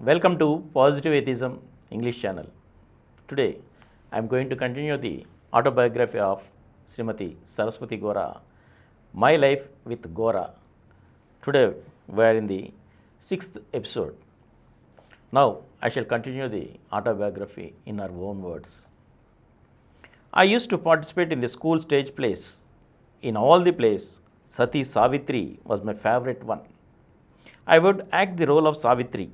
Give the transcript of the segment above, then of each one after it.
Welcome to Positive Atheism English channel. Today I am going to continue the autobiography of Srimati Saraswati Gora, My Life with Gora. Today we are in the 6th episode. Now I shall continue the autobiography in her own words. I used to participate in the school stage plays. In all the plays, Sati Savitri was my favorite one. I would act the role of Savitri.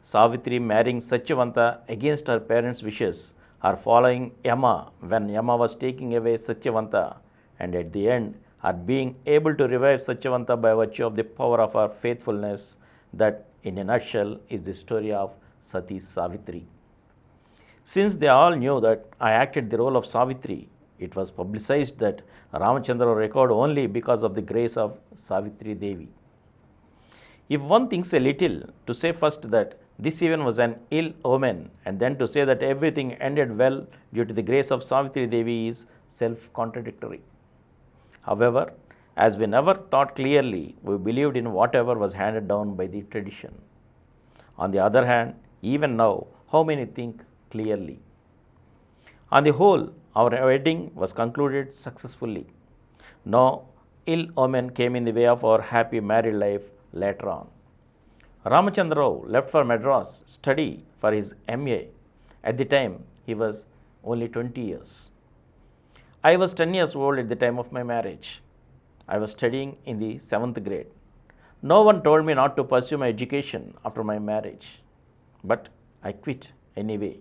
Savitri marrying Satyavanta against her parents' wishes, her following Yama when Yama was taking away Satyavanta, and at the end, her being able to revive Satyavanta by virtue of the power of her faithfulness. That, in a nutshell, is the story of Sati Savitri. Since they all knew that I acted the role of Savitri, it was publicized that Ramachandra recorded only because of the grace of Savitri Devi. If one thinks a little, to say first that this event was an ill omen, and then to say that everything ended well due to the grace of Savitri Devi is self-contradictory. However, as we never thought clearly, we believed in whatever was handed down by the tradition. On the other hand, even now, how many think clearly? On the whole, our wedding was concluded successfully. No ill omen came in the way of our happy married life later on. Ramachandra Rao left for Madras study for his MA. At the time, he was only 20 years. I was 10 years old at the time of my marriage. I was studying in the 7th grade. No one told me not to pursue my education after my marriage, but I quit anyway.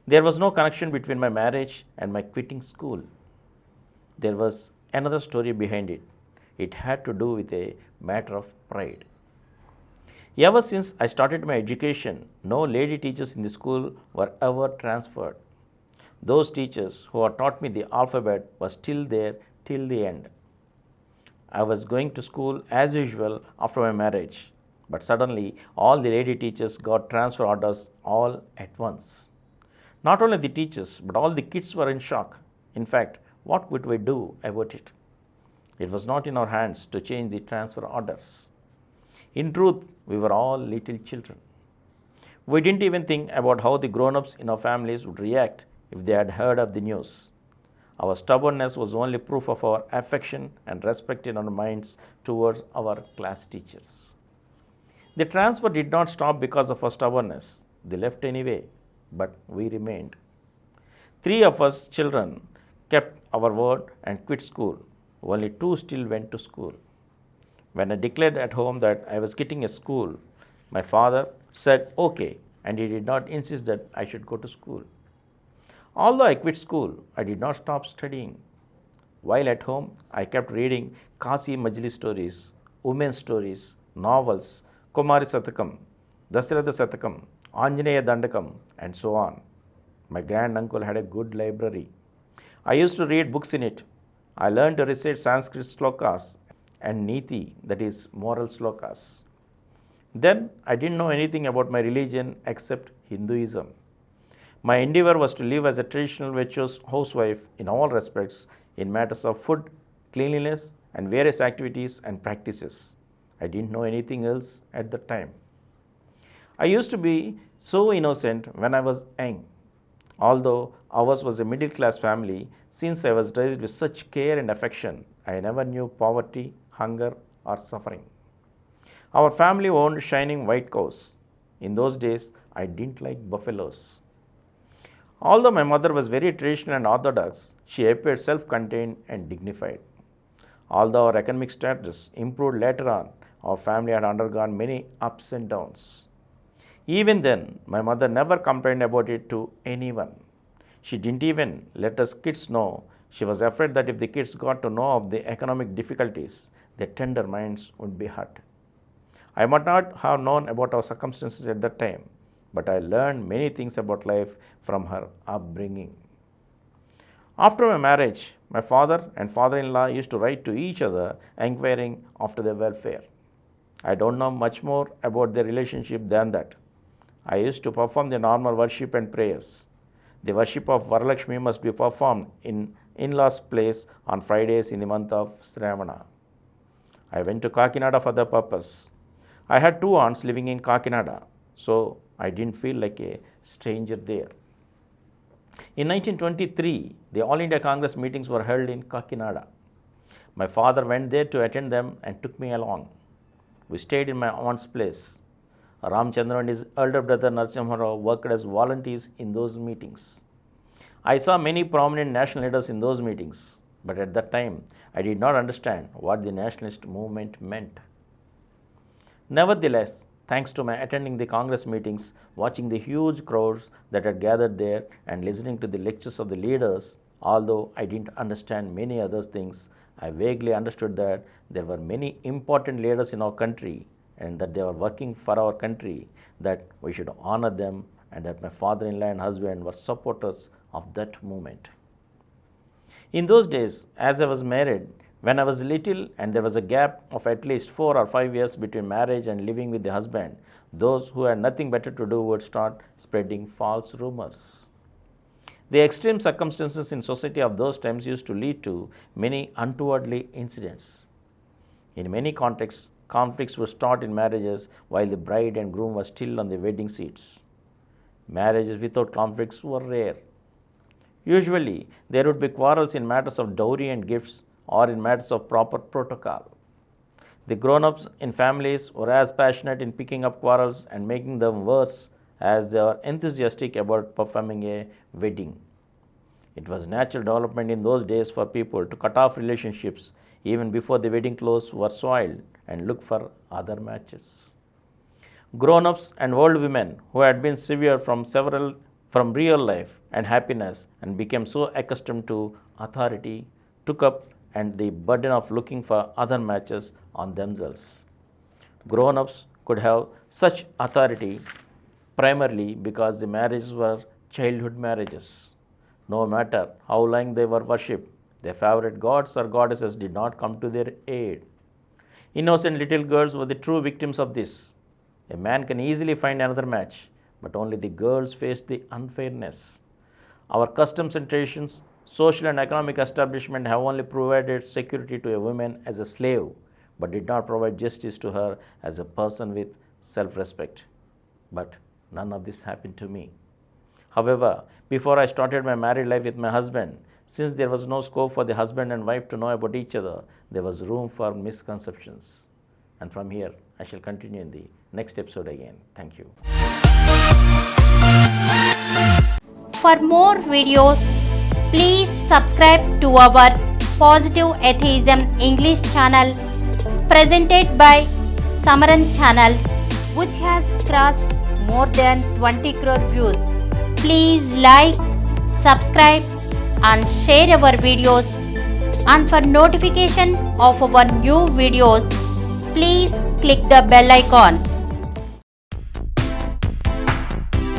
There was no connection between my marriage and my quitting school. There was another story behind it. It had to do with a matter of pride. Ever since I started my education, no lady teachers in the school were ever transferred. Those teachers who had taught me the alphabet were still there till the end. I was going to school as usual after my marriage, but suddenly all the lady teachers got transfer orders all at once. Not only the teachers, but all the kids were in shock. In fact, what would we do about it? It was not in our hands to change the transfer orders. In truth, we were all little children. We didn't even think about how the grown-ups in our families would react if they had heard of the news. Our stubbornness was only proof of our affection and respect in our minds towards our class teachers. The transfer did not stop because of our stubbornness. They left anyway, but we remained. 3 of us children kept our word and quit school. Only 2 still went to school. When I declared at home that I was quitting a school, my father said okay, and he did not insist that I should go to school. Although I quit school, I did not stop studying. While at home, I kept reading Kasi Majli stories, women's stories, novels, Kumar Satakam, Dasratha Satakam, Anjaneya Dandakam, and so on. My grand uncle had a good library. I used to read books in it. I learned to recite Sanskrit slokas and niti, that is moral slokas. Then I didn't know anything about my religion except Hinduism. My endeavor was to live as a traditional virtuous housewife in all respects in matters of food, cleanliness, and various activities and practices. I didn't know anything else at the time. I used to be so innocent when I was young. Although ours was a middle-class family, since I was raised with such care and affection, I never knew poverty, hunger, or suffering. Our family owned shining white cows. In those days, I didn't like buffaloes. Although my mother was very traditional and orthodox, she appeared self-contained and dignified. Although our economic status improved later on, our family had undergone many ups and downs. Even then, my mother never complained about it to anyone. She didn't even let us kids know. She was afraid that if the kids got to know of the economic difficulties, their tender minds would be hurt. I might not have known about our circumstances at that time, but I learned many things about life from her upbringing. After my marriage, my father and father-in-law used to write to each other inquiring after their welfare. I don't know much more about their relationship than that. I used to perform the normal worship and prayers. The worship of Varalakshmi must be performed in in-laws' place on Fridays in the month of Sravana. I went to Kakinada for the purpose. I had 2 aunts living in Kakinada. so I didn't feel like a stranger there. In 1923, the All India Congress meetings were held in Kakinada. My father went there to attend them and took me along. We stayed in my aunt's place. Ramchandra and his elder brother Narasimha Rao worked as volunteers in those meetings. I saw many prominent national leaders in those meetings, but at that time I did not understand what the nationalist movement meant. Nevertheless, thanks to my attending the Congress meetings, watching the huge crowds that had gathered there and listening to the lectures of the leaders, although I didn't understand many other things, I vaguely understood that there were many important leaders in our country and that they were working for our country, that we should honor them, and that my father-in-law and husband were supporters of that movement. In those days, as I was married, when I was little and there was a gap of at least 4 or 5 years between marriage and living with the husband, those who had nothing better to do would start spreading false rumors. The extreme circumstances in society of those times used to lead to many untowardly incidents. In many contexts, conflicts would start in marriages while the bride and groom were still on the wedding seats. Marriages without conflicts were rare. Usually, there would be quarrels in matters of dowry and gifts or in matters of proper protocol. The grown-ups in families were as passionate in picking up quarrels and making them worse as they were enthusiastic about performing a wedding. It was natural development in those days for people to cut off relationships even before the wedding clothes were soiled and look for other matches. Grown-ups and old women who had been severed from real life and happiness and became so accustomed to authority took up and the burden of looking for other matches on themselves. Grown-ups could have such authority primarily because the marriages were childhood marriages. No matter how long they were worshipped, their favorite gods or goddesses did not come to their aid. Innocent little girls were the true victims of this. A man can easily find another match, but only the girls faced the unfairness. Our customs and traditions, social and economic establishment have only provided security to a woman as a slave, but did not provide justice to her as a person with self-respect. But none of this happened to me. However, before I started my married life with my husband, since there was no scope for the husband and wife to know about each other, there was room for misconceptions. And from here, I shall continue in the next episode again. Thank you. For more videos, please subscribe to our Positive Atheism English channel presented by Samaram channels, which has crossed more than 20 crore views. Please like, subscribe and share our videos, and for notification of our new videos, please click the bell icon.